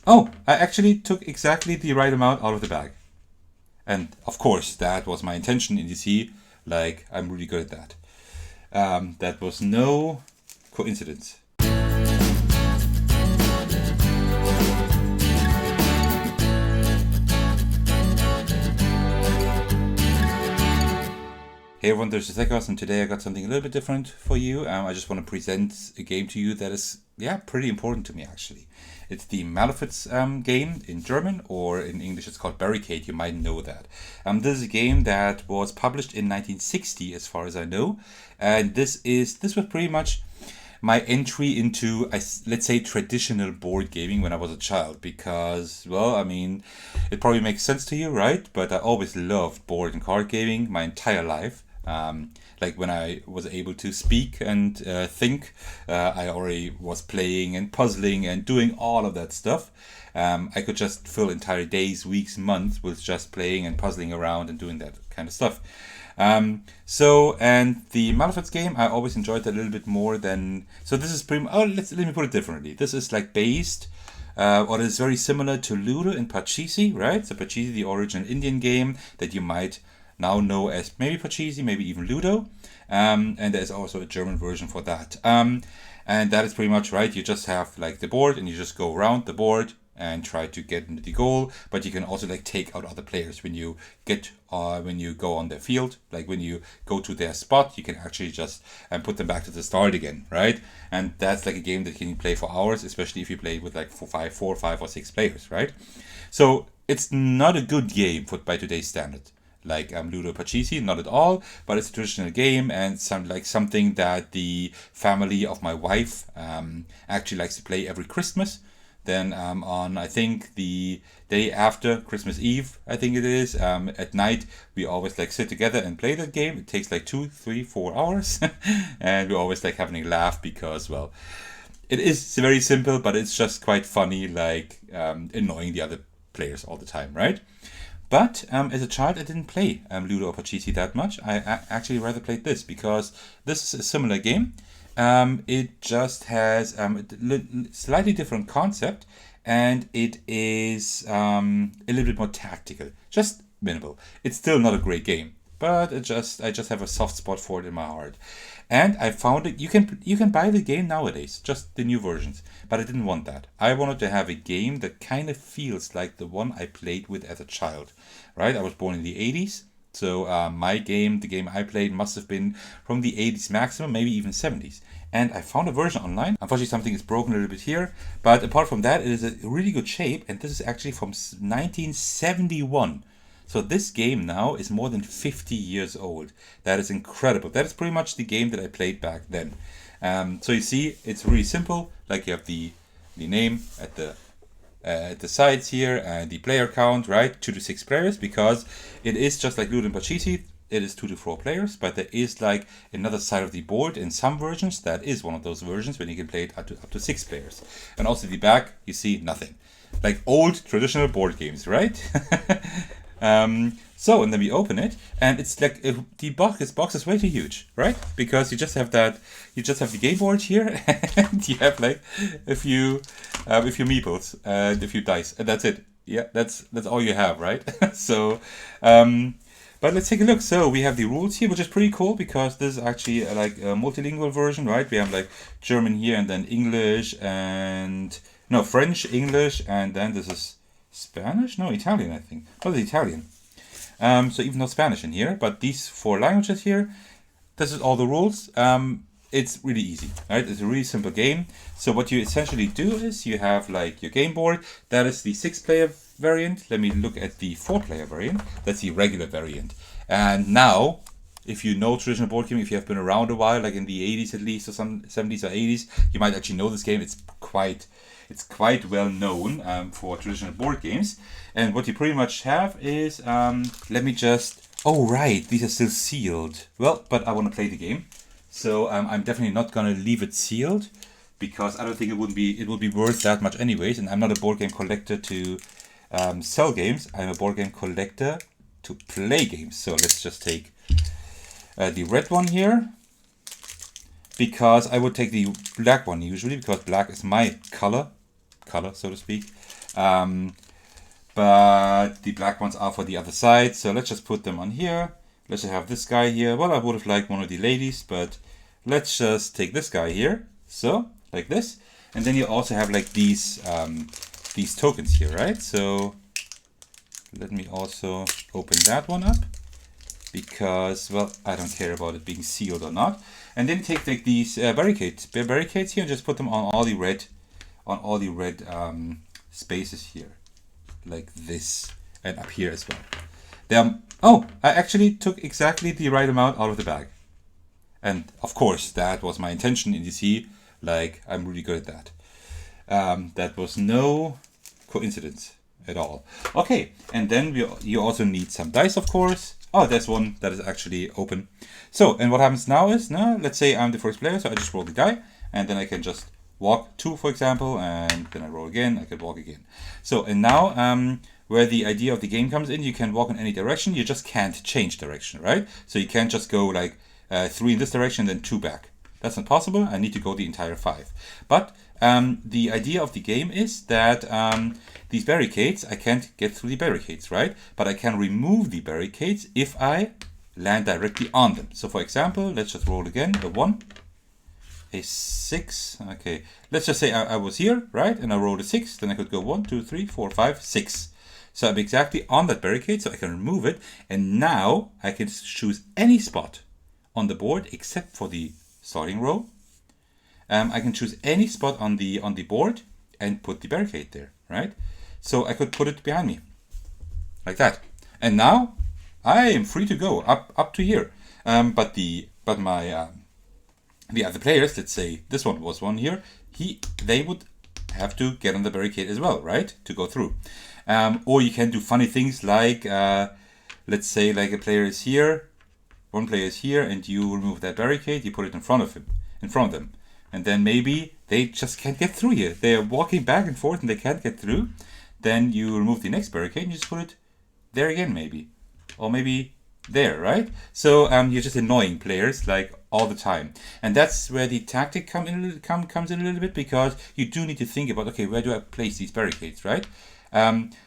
Oh, I actually took exactly the right amount out of the bag. And of course, that was my intention. And you see, like, I'm really good at that. That was no coincidence. Hey everyone, there's Zekos, and today I got something a little bit different for you. I just want to present a game to you that is, pretty important to me actually. It's the Malefiz game in German, or in English it's called Barricade. You might know that. This is a game that was published in 1960, as far as I know, and this was pretty much my entry into, let's say, traditional board gaming when I was a child, because, well, I mean, it probably makes sense to you, right? But I always loved board and card gaming my entire life. Like when I was able to speak and think, I already was playing and puzzling and doing all of that stuff. I could just fill entire days, weeks, months with just playing and puzzling around and doing that kind of stuff. And the Malefiz game, I always enjoyed that a little bit more than. So this is pretty. Oh, let me put it differently. This is like based, or is very similar to Ludo and Pachisi, right? So Pachisi, the original Indian game that you might now know as maybe Pachisi, maybe even Ludo. And there's also a German version for that. And that is pretty much right. You just have like the board and you just go around the board and try to get into the goal. But you can also like take out other players when you when you go on their field. Like when you go to their spot, you can actually just put them back to the start again, right? And that's like a game that you can play for hours, especially if you play with like four, five, or six players, right? So it's not a good game by today's standard. Like Ludo Pachisi, not at all, but it's a traditional game and something that the family of my wife actually likes to play every Christmas. Then on, I think, the day after Christmas Eve, I think it is, at night, we always like sit together and play that game. It takes like 2, 3, 4 hours, and we always like having a laugh because, well, it is very simple, but it's just quite funny, like annoying the other players all the time, right? But as a child, I didn't play Ludo or Pachisi that much. I actually rather played this because this is a similar game. It just has a slightly different concept, and it is a little bit more tactical, just minimal. It's still not a great game, but I just have a soft spot for it in my heart. And I found it. You can buy the game nowadays, just the new versions. But I didn't want that. I wanted to have a game that kind of feels like the one I played with as a child, right? I was born in the 80s, so the game I played must have been from the 80s maximum, maybe even 70s. And I found a version online. Unfortunately, something is broken a little bit here. But apart from that, it is a really good shape. And this is actually from 1971. So this game now is more than 50 years old. That is incredible. That is pretty much the game that I played back then. So you see, it's really simple. Like you have the name at the sides here and the player count, right? 2 to 6 players, because it is just like Ludo and Pachisi. It is 2 to 4 players, but there is like another side of the board in some versions. That is one of those versions when you can play it up to 6 players. And also the back, you see nothing. Like old traditional board games, right? And then we open it, and it's like the box is way too huge, right? Because you just have the game board here, and you have like a few meeples and a few dice, and that's it. Yeah, that's all you have, right? So, but let's take a look. So we have the rules here, which is pretty cool because this is actually like a multilingual version, right? We have like German here, and then English, and no, French, English, and then this is Spanish? No, Italian, I think. Oh, it's Italian. So even no Spanish in here, but these 4 languages here, this is all the rules. It's really easy, right? It's a really simple game. So what you essentially do is you have like your game board. That is the 6-player variant. Let me look at the 4-player variant. That's the regular variant. And now, if you know traditional board gaming, if you have been around a while, like in the 80s at least, or some 70s or 80s, you might actually know this game. It's quite well known for traditional board games. And what you pretty much have is, oh right, these are still sealed. Well, but I want to play the game. So I'm definitely not going to leave it sealed, because I don't think it would be worth that much anyways. And I'm not a board game collector to sell games. I'm a board game collector to play games. So let's just take the red one here, because I would take the black one usually, because black is my color, so to speak. But the black ones are for the other side. So let's just put them on here. Let's just have this guy here. Well, I would have liked one of the ladies, but let's just take this guy here. So like this. And then you also have like these tokens here, right? So let me also open that one up because, well, I don't care about it being sealed or not. And then take like these barricades here and just put them on all the red spaces here, like this, and up here as well. Oh, I actually took exactly the right amount out of the bag. And of course, that was my intention. And you see, like, I'm really good at that. That was no coincidence at all. Okay, and then you also need some dice, of course. Oh, there's one that is actually open. So, and what happens now is, let's say I'm the first player, so I just roll the die, and then I can just walk 2, for example, and then I roll again, I can walk again. So, and now, where the idea of the game comes in, you can walk in any direction, you just can't change direction, right? So you can't just go like 3 in this direction, then 2 back. That's not possible, I need to go the entire 5. But the idea of the game is that these barricades, I can't get through the barricades, right? But I can remove the barricades if I land directly on them. So for example, let's just roll again, a 1, a 6, okay. Let's just say I was here, right? And I rolled a 6, then I could go 1, 2, 3, 4, 5, 6. So I'm exactly on that barricade, so I can remove it. And now I can choose any spot on the board except for the starting row. I can choose any spot on the board and put the barricade there, right? So I could put it behind me, like that. And now I am free to go up to here. But my the other players, let's say this one was one here, they would have to get on the barricade as well, right? To go through. Or you can do funny things like, let's say like a player is here, one player is here, and you remove that barricade, you put it in front of them. And then maybe they just can't get through here. They're walking back and forth and they can't get through. Then you remove the next barricade and you just put it there again, maybe. Or maybe there, right? So you're just annoying players like all the time. And that's where the tactic comes in a little bit, because you do need to think about, okay, where do I place these barricades, right?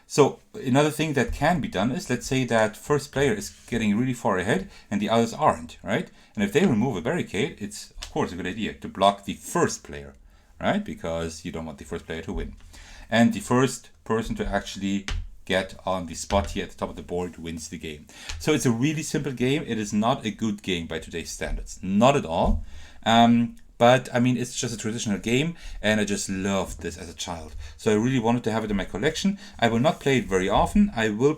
So another thing that can be done is, let's say that first player is getting really far ahead and the others aren't, right? And if they remove a barricade, it's of course a good idea to block the first player, right? Because you don't want the first player to win. And the first person to actually get on the spot here at the top of the board wins the game. So it's a really simple game. It is not a good game by today's standards, not at all. But I mean, it's just a traditional game, and I just loved this as a child. So I really wanted to have it in my collection. I will not play it very often. I will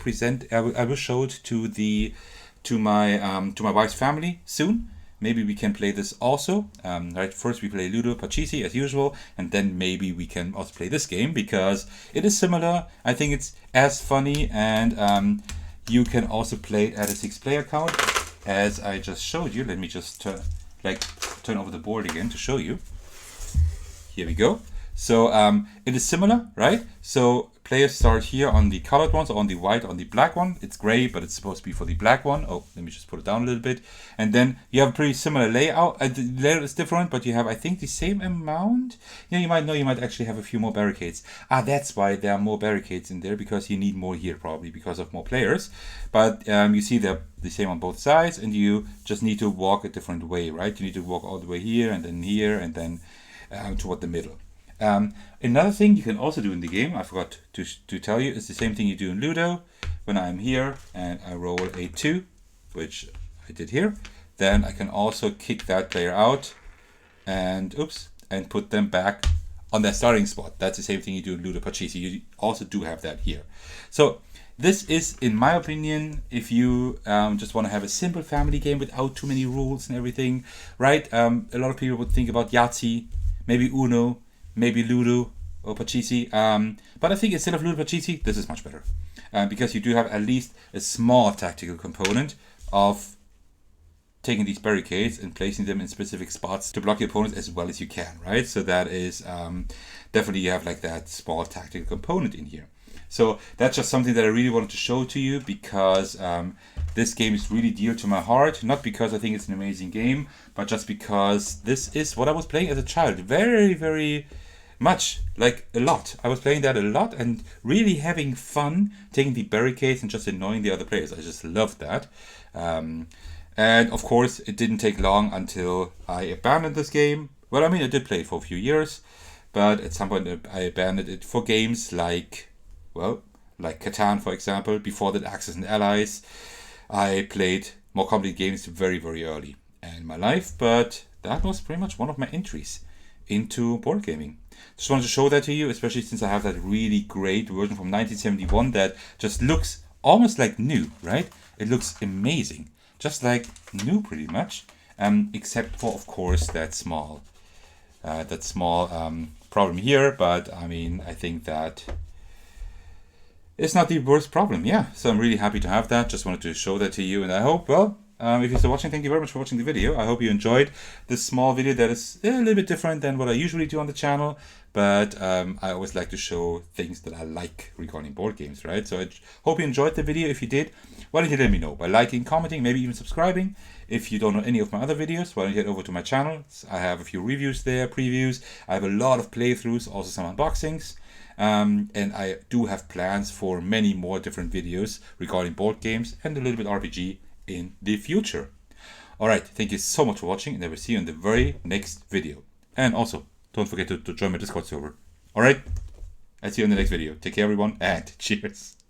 show it to my wife's family soon. Maybe we can play this also. Right, first we play Ludo Pachisi as usual, and then maybe we can also play this game because it is similar. I think it's as funny, and you can also play it at a 6-player count, as I just showed you. Let me just turn over the board again to show you. Here we go. So it is similar, right? So players start here on the colored ones, or on the white, on the black one. It's gray, but it's supposed to be for the black one. Oh, let me just put it down a little bit. And then you have a pretty similar layout. The layout is different, but you have, I think, the same amount. Yeah, you might actually have a few more barricades. That's why there are more barricades in there, because you need more here, probably because of more players. But you see they're the same on both sides, and you just need to walk a different way, right? You need to walk all the way here, and then toward the middle. Another thing you can also do in the game, I forgot to tell you, is the same thing you do in Ludo. When I'm here and I roll a 2, which I did here, then I can also kick that player out and put them back on their starting spot. That's the same thing you do in Ludo Pachisi. You also do have that here. So this is, in my opinion, if you just want to have a simple family game without too many rules and everything, right? A lot of people would think about Yahtzee, maybe Uno, maybe Ludo or Pachisi. But I think instead of Ludo Pachisi, this is much better. Because you do have at least a small tactical component of taking these barricades and placing them in specific spots to block your opponents as well as you can, right? So that is definitely, you have like that small tactical component in here. So that's just something that I really wanted to show to you, because this game is really dear to my heart. Not because I think it's an amazing game, but just because this is what I was playing as a child. Very, very much, like a lot. I was playing that a lot and really having fun taking the barricades and just annoying the other players. I just loved that. And of course, it didn't take long until I abandoned this game. Well, I mean, I did play it for a few years, but at some point I abandoned it for games like, well, like Catan, for example. Before that, Axis and Allies. I played more complicated games very, very early in my life, but that was pretty much one of my entries into board gaming. Just wanted to show that to you, especially since I have that really great version from 1971 that just looks almost like new, right? It looks amazing. Just like new pretty much, except for, of course, that small problem here. But I mean, I think that it's not the worst problem. Yeah, so I'm really happy to have that. Just wanted to show that to you, and I hope, well, if you're still watching, thank you very much for watching the video. I hope you enjoyed this small video that is a little bit different than what I usually do on the channel. But I always like to show things that I like regarding board games, right? So I hope you enjoyed the video. If you did, why don't you let me know by liking, commenting, maybe even subscribing. If you don't know any of my other videos, why don't you head over to my channel. I have a few reviews there, previews. I have a lot of playthroughs, also some unboxings. And I do have plans for many more different videos regarding board games and a little bit RPG in the future. Alright, thank you so much for watching, and I will see you in the very next video. And also, don't forget to join my Discord server. Alright, I'll see you in the next video. Take care everyone, and cheers.